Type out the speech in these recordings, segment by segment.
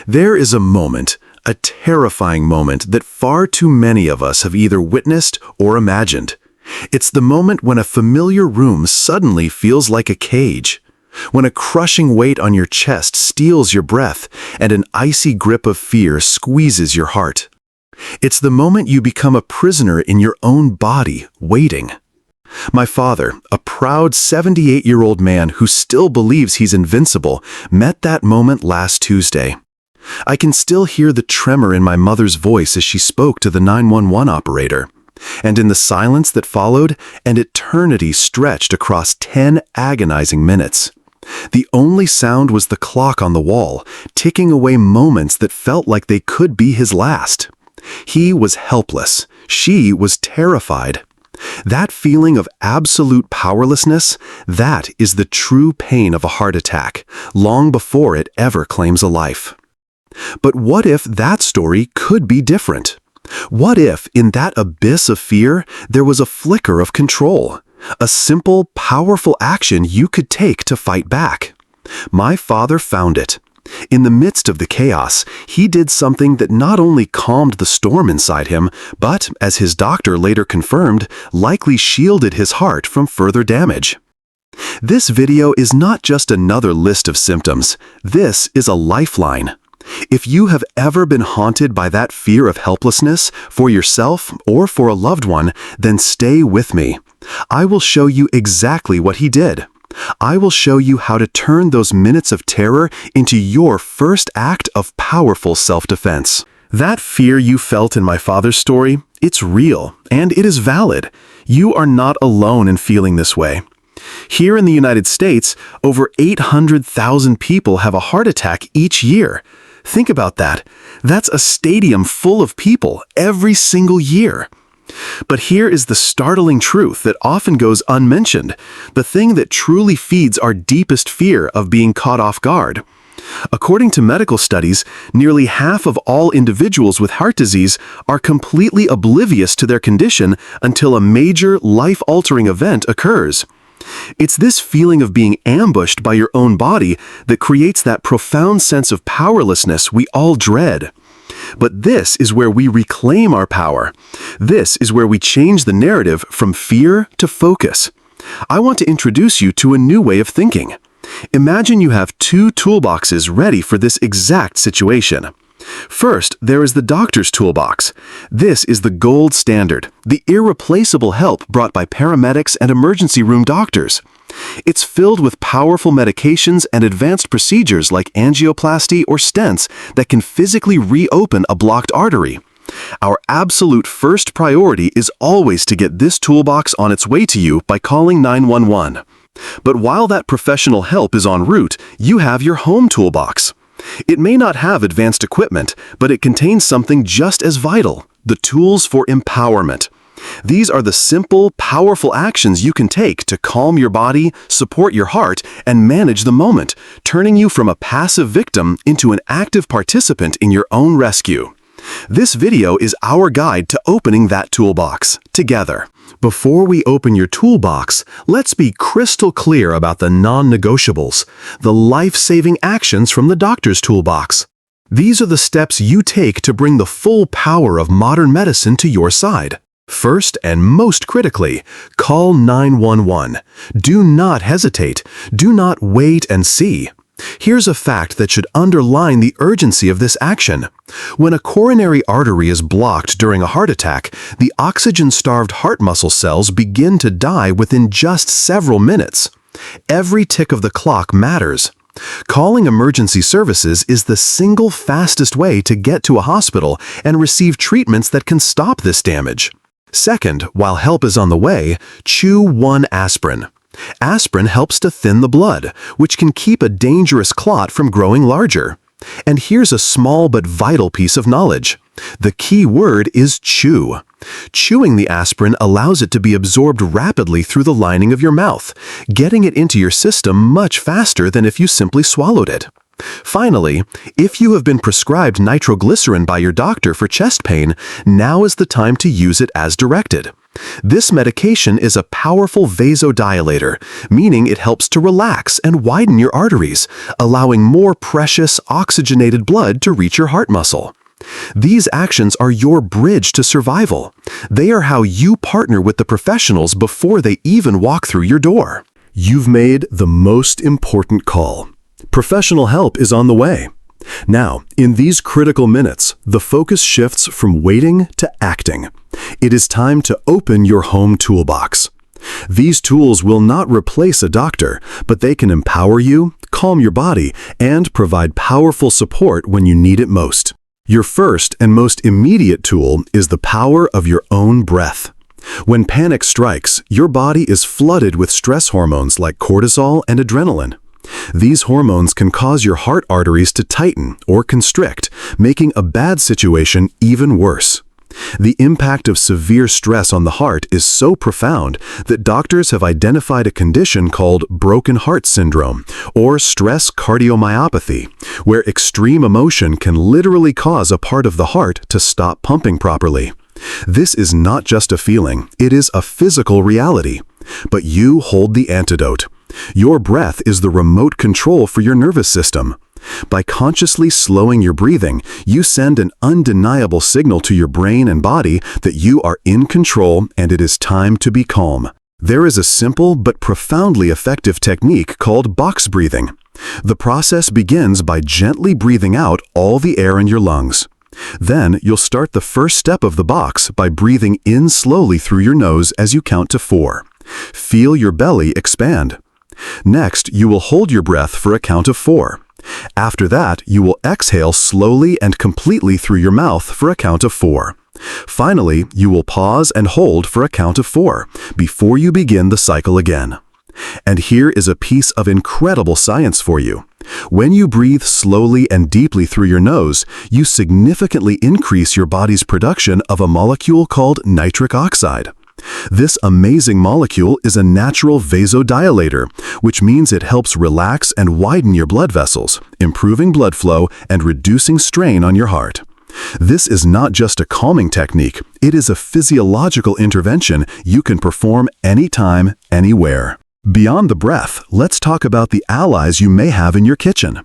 There is a moment, a terrifying moment that far too many of us have either witnessed or imagined. It's the moment when a familiar room suddenly feels like a cage, when a crushing weight on your chest steals your breath and an icy grip of fear squeezes your heart. It's the moment you become a prisoner in your own body, waiting. My father, a proud 78-year-old man who still believes he's invincible, met that moment last Tuesday. I can still hear the tremor in my mother's voice as she spoke to the 911 operator. And in the silence that followed, an eternity stretched across 10 agonizing minutes. The only sound was the clock on the wall, ticking away moments that felt like they could be his last. He was helpless. She was terrified. That feeling of absolute powerlessness, that is the true pain of a heart attack, long before it ever claims a life. But what if that story could be different? What if, in that abyss of fear, there was a flicker of control? A simple, powerful action you could take to fight back? My father found it. In the midst of the chaos, he did something that not only calmed the storm inside him, but, as his doctor later confirmed, likely shielded his heart from further damage. This video is not just another list of symptoms. This is a lifeline. If you have ever been haunted by that fear of helplessness, for yourself or for a loved one, then stay with me. I will show you exactly what he did. I will show you how to turn those minutes of terror into your first act of powerful self-defense. That fear you felt in my father's story, it's real, and it is valid. You are not alone in feeling this way. Here in the United States, over 800,000 people have a heart attack each year. Think about that. That's a stadium full of people every single year. But here is the startling truth that often goes unmentioned, the thing that truly feeds our deepest fear of being caught off guard. According to medical studies, nearly half of all individuals with heart disease are completely oblivious to their condition until a major, life-altering event occurs. It's this feeling of being ambushed by your own body that creates that profound sense of powerlessness we all dread. But this is where we reclaim our power. This is where we change the narrative from fear to focus. I want to introduce you to a new way of thinking. Imagine you have two toolboxes ready for this exact situation. First, there is the doctor's toolbox. This is the gold standard, the irreplaceable help brought by paramedics and emergency room doctors. It's filled with powerful medications and advanced procedures like angioplasty or stents that can physically reopen a blocked artery. Our absolute first priority is always to get this toolbox on its way to you by calling 911. But while that professional help is en route, you have your home toolbox. It may not have advanced equipment, but it contains something just as vital: the tools for empowerment. These are the simple, powerful actions you can take to calm your body, support your heart, and manage the moment, turning you from a passive victim into an active participant in your own rescue. This video is our guide to opening that toolbox, together. Before we open your toolbox, let's be crystal clear about the non-negotiables, the life-saving actions from the doctor's toolbox. These are the steps you take to bring the full power of modern medicine to your side. First and most critically, call 911. Do not hesitate. Do not wait and see. Here's a fact that should underline the urgency of this action. When a coronary artery is blocked during a heart attack, the oxygen-starved heart muscle cells begin to die within just several minutes. Every tick of the clock matters. Calling emergency services is the single fastest way to get to a hospital and receive treatments that can stop this damage. Second, while help is on the way, chew one aspirin. Aspirin helps to thin the blood, which can keep a dangerous clot from growing larger. And here's a small but vital piece of knowledge. The key word is chew. Chewing the aspirin allows it to be absorbed rapidly through the lining of your mouth, getting it into your system much faster than if you simply swallowed it. Finally, if you have been prescribed nitroglycerin by your doctor for chest pain, now is the time to use it as directed. This medication is a powerful vasodilator, meaning it helps to relax and widen your arteries, allowing more precious, oxygenated blood to reach your heart muscle. These actions are your bridge to survival. They are how you partner with the professionals before they even walk through your door. You've made the most important call. Professional help is on the way. Now, in these critical minutes, the focus shifts from waiting to acting. It is time to open your home toolbox. These tools will not replace a doctor, but they can empower you, calm your body, and provide powerful support when you need it most. Your first and most immediate tool is the power of your own breath. When panic strikes, your body is flooded with stress hormones like cortisol and adrenaline. These hormones can cause your heart arteries to tighten or constrict, making a bad situation even worse. The impact of severe stress on the heart is so profound that doctors have identified a condition called broken heart syndrome, or stress cardiomyopathy, where extreme emotion can literally cause a part of the heart to stop pumping properly. This is not just a feeling, it is a physical reality. But you hold the antidote. Your breath is the remote control for your nervous system. By consciously slowing your breathing, you send an undeniable signal to your brain and body that you are in control and it is time to be calm. There is a simple but profoundly effective technique called box breathing. The process begins by gently breathing out all the air in your lungs. Then you'll start the first step of the box by breathing in slowly through your nose as you count to 4. Feel your belly expand. Next, you will hold your breath for a count of 4. After that, you will exhale slowly and completely through your mouth for a count of 4. Finally, you will pause and hold for a count of 4 before you begin the cycle again. And here is a piece of incredible science for you. When you breathe slowly and deeply through your nose, you significantly increase your body's production of a molecule called nitric oxide. This amazing molecule is a natural vasodilator, which means it helps relax and widen your blood vessels, improving blood flow and reducing strain on your heart. This is not just a calming technique, it is a physiological intervention you can perform anytime, anywhere. Beyond the breath, let's talk about the allies you may have in your kitchen.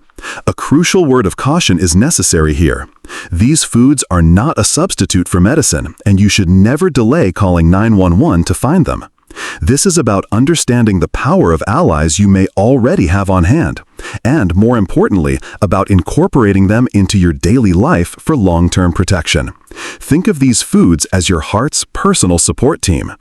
A crucial word of caution is necessary here. These foods are not a substitute for medicine, and you should never delay calling 911 to find them. This is about understanding the power of allies you may already have on hand, and more importantly, about incorporating them into your daily life for long-term protection. Think of these foods as your heart's personal support team.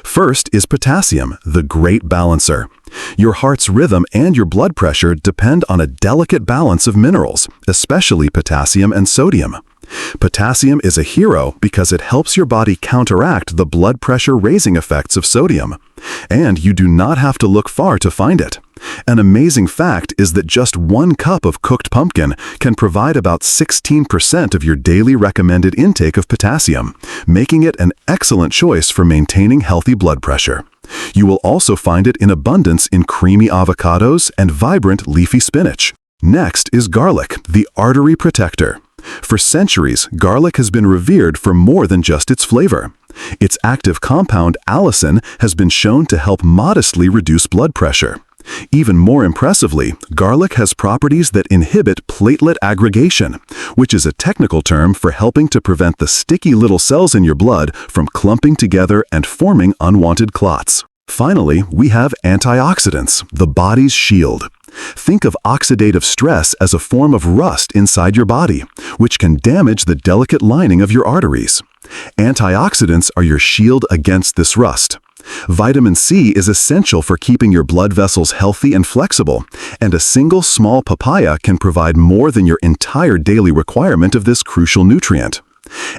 First is potassium, the great balancer. Your heart's rhythm and your blood pressure depend on a delicate balance of minerals, especially potassium and sodium. Potassium is a hero because it helps your body counteract the blood pressure-raising effects of sodium. And you do not have to look far to find it. An amazing fact is that just 1 cup of cooked pumpkin can provide about 16% of your daily recommended intake of potassium, making it an excellent choice for maintaining healthy blood pressure. You will also find it in abundance in creamy avocados and vibrant leafy spinach. Next is garlic, the artery protector. For centuries, garlic has been revered for more than just its flavor. Its active compound, allicin, has been shown to help modestly reduce blood pressure. Even more impressively, garlic has properties that inhibit platelet aggregation, which is a technical term for helping to prevent the sticky little cells in your blood from clumping together and forming unwanted clots. Finally, we have antioxidants, the body's shield. Think of oxidative stress as a form of rust inside your body, which can damage the delicate lining of your arteries. Antioxidants are your shield against this rust. Vitamin C is essential for keeping your blood vessels healthy and flexible, and a single small papaya can provide more than your entire daily requirement of this crucial nutrient.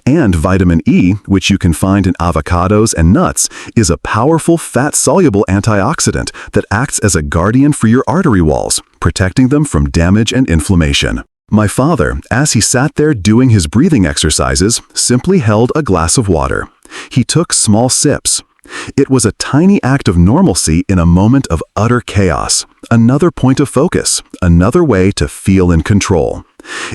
And vitamin E, which you can find in avocados and nuts, is a powerful fat-soluble antioxidant that acts as a guardian for your artery walls, protecting them from damage and inflammation. My father, as he sat there doing his breathing exercises, simply held a glass of water. He took small sips. It was a tiny act of normalcy in a moment of utter chaos, another point of focus, another way to feel in control.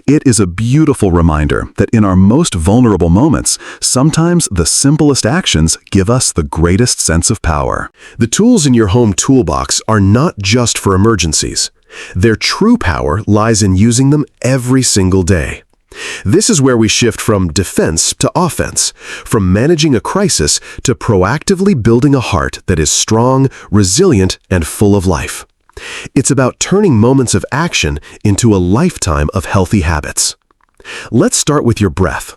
It is a beautiful reminder that in our most vulnerable moments, sometimes the simplest actions give us the greatest sense of power. The tools in your home toolbox are not just for emergencies. Their true power lies in using them every single day. This is where we shift from defense to offense, from managing a crisis to proactively building a heart that is strong, resilient, and full of life. It's about turning moments of action into a lifetime of healthy habits. Let's start with your breath.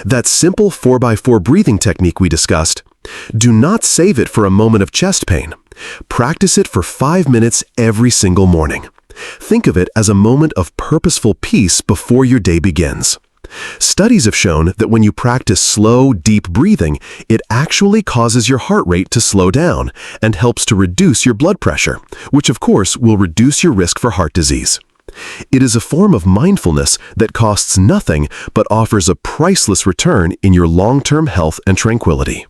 That simple 4x4 breathing technique we discussed. Do not save it for a moment of chest pain. Practice it for 5 minutes every single morning. Think of it as a moment of purposeful peace before your day begins. Studies have shown that when you practice slow, deep breathing, it actually causes your heart rate to slow down and helps to reduce your blood pressure, which of course will reduce your risk for heart disease. It is a form of mindfulness that costs nothing but offers a priceless return in your long-term health and tranquility.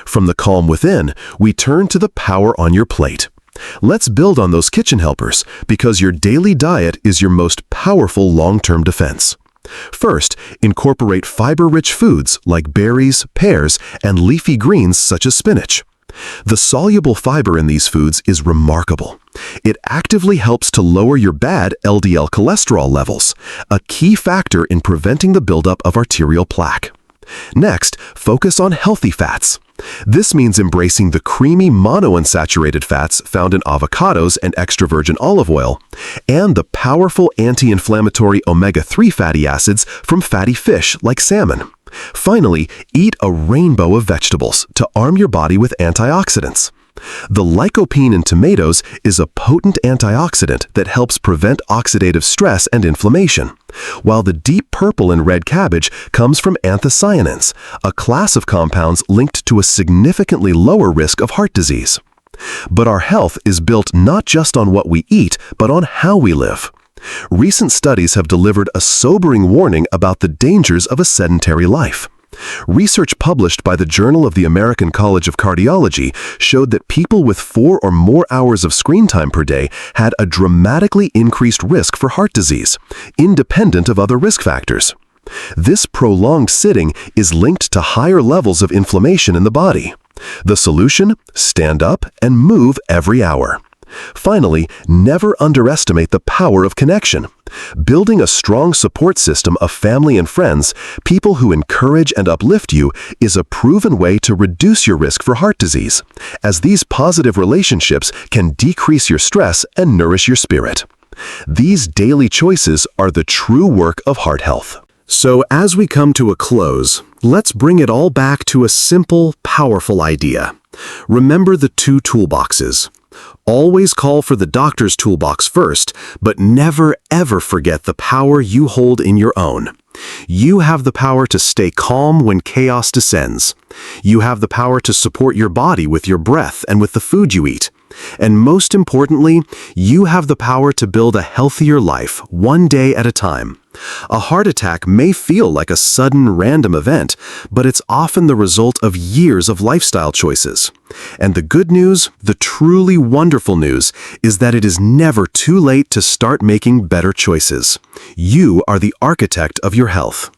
From the calm within, we turn to the power on your plate. Let's build on those kitchen helpers because your daily diet is your most powerful long-term defense. First, incorporate fiber-rich foods like berries, pears, and leafy greens such as spinach. The soluble fiber in these foods is remarkable. It actively helps to lower your bad LDL cholesterol levels, a key factor in preventing the buildup of arterial plaque. Next, focus on healthy fats. This means embracing the creamy monounsaturated fats found in avocados and extra virgin olive oil, and the powerful anti-inflammatory omega-3 fatty acids from fatty fish like salmon. Finally, eat a rainbow of vegetables to arm your body with antioxidants. The lycopene in tomatoes is a potent antioxidant that helps prevent oxidative stress and inflammation, while the deep purple in red cabbage comes from anthocyanins, a class of compounds linked to a significantly lower risk of heart disease. But our health is built not just on what we eat, but on how we live. Recent studies have delivered a sobering warning about the dangers of a sedentary life. Research published by the Journal of the American College of Cardiology showed that people with 4 or more hours of screen time per day had a dramatically increased risk for heart disease, independent of other risk factors. This prolonged sitting is linked to higher levels of inflammation in the body. The solution? Stand up and move every hour. Finally, never underestimate the power of connection. Building a strong support system of family and friends, people who encourage and uplift you, is a proven way to reduce your risk for heart disease, as these positive relationships can decrease your stress and nourish your spirit. These daily choices are the true work of heart health. So as we come to a close, let's bring it all back to a simple, powerful idea. Remember the 2 toolboxes. Always call for the doctor's toolbox first, but never ever forget the power you hold in your own. You have the power to stay calm when chaos descends. You have the power to support your body with your breath and with the food you eat. And most importantly, you have the power to build a healthier life, one day at a time. A heart attack may feel like a sudden, random event, but it's often the result of years of lifestyle choices. And the good news, the truly wonderful news, is that it is never too late to start making better choices. You are the architect of your health.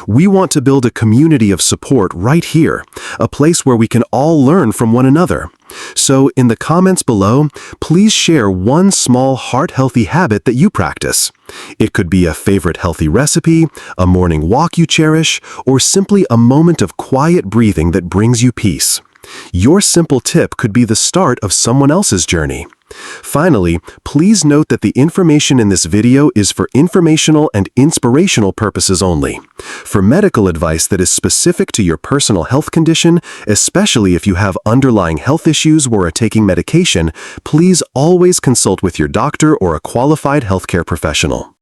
We want to build a community of support right here, a place where we can all learn from one another. So in the comments below, please share one small heart-healthy habit that you practice. It could be a favorite healthy recipe, a morning walk you cherish, or simply a moment of quiet breathing that brings you peace. Your simple tip could be the start of someone else's journey. Finally, please note that the information in this video is for informational and inspirational purposes only. For medical advice that is specific to your personal health condition, especially if you have underlying health issues or are taking medication, please always consult with your doctor or a qualified healthcare professional.